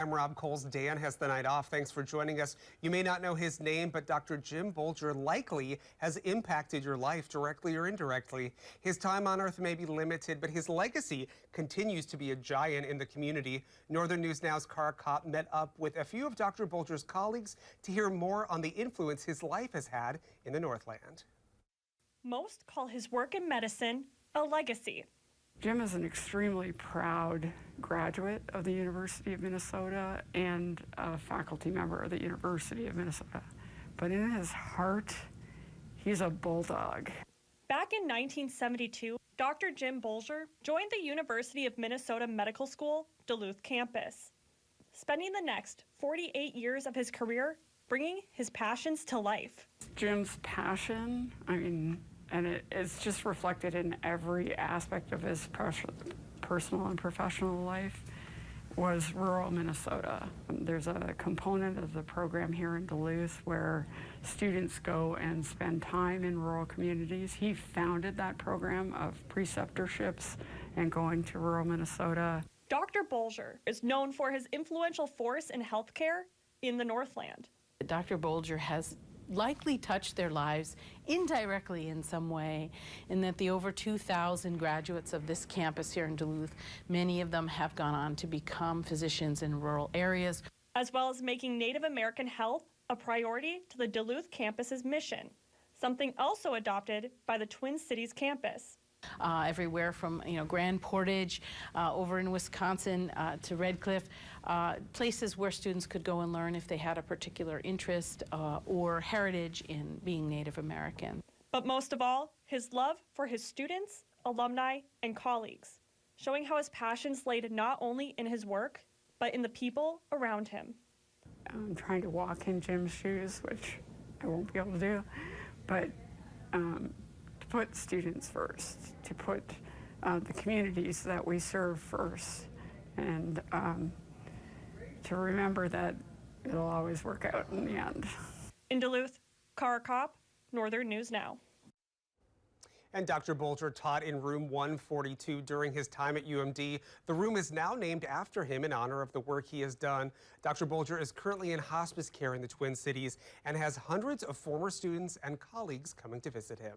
I'm Rob Coles. Dan has the night off. Thanks for joining us. You may not know his name, but Dr. Jim Boulger likely has impacted your life directly or indirectly. His time on Earth may be limited, but his legacy continues to be a giant in the community. Northern News Now's Cara Kopp met up with a few of Dr. Boulger's colleagues to hear more on the influence his life has had in the Northland. Most call his work in medicine a legacy. Jim is an extremely proud graduate of the University of Minnesota and a faculty member of the University of Minnesota. But in his heart, he's a bulldog. Back in 1972, Dr. Jim Boulger joined the University of Minnesota Medical School, Duluth campus, spending the next 48 years of his career bringing his passions to life. Jim's passion, and it's just reflected in every aspect of his personal and professional life, was rural Minnesota. There's a component of the program here in Duluth where students go and spend time in rural communities. He founded that program of preceptorships and going to rural Minnesota. Dr. Boulger is known for his influential force in healthcare in the Northland. Dr. Boulger has likely touched their lives indirectly in some way, in that the over 2,000 graduates of this campus here in Duluth, many of them have gone on to become physicians in rural areas. As well as making Native American health a priority to the Duluth campus's mission, something also adopted by the Twin Cities campus. Everywhere from Grand Portage over in Wisconsin to Red Cliff, places where students could go and learn if they had a particular interest or heritage in being Native American. But most of all, his love for his students, alumni, and colleagues, showing how his passions laid not only in his work, but in the people around him. I'm trying to walk in Jim's shoes, which I won't be able to do, but to put students first, to put the communities that we serve first, and to remember that it'll always work out in the end. In Duluth, Cara Kopp, Northern News Now. And Dr. Boulger taught in room 142 during his time at UMD. The room is now named after him in honor of the work he has done. Dr. Boulger is currently in hospice care in the Twin Cities and has hundreds of former students and colleagues coming to visit him.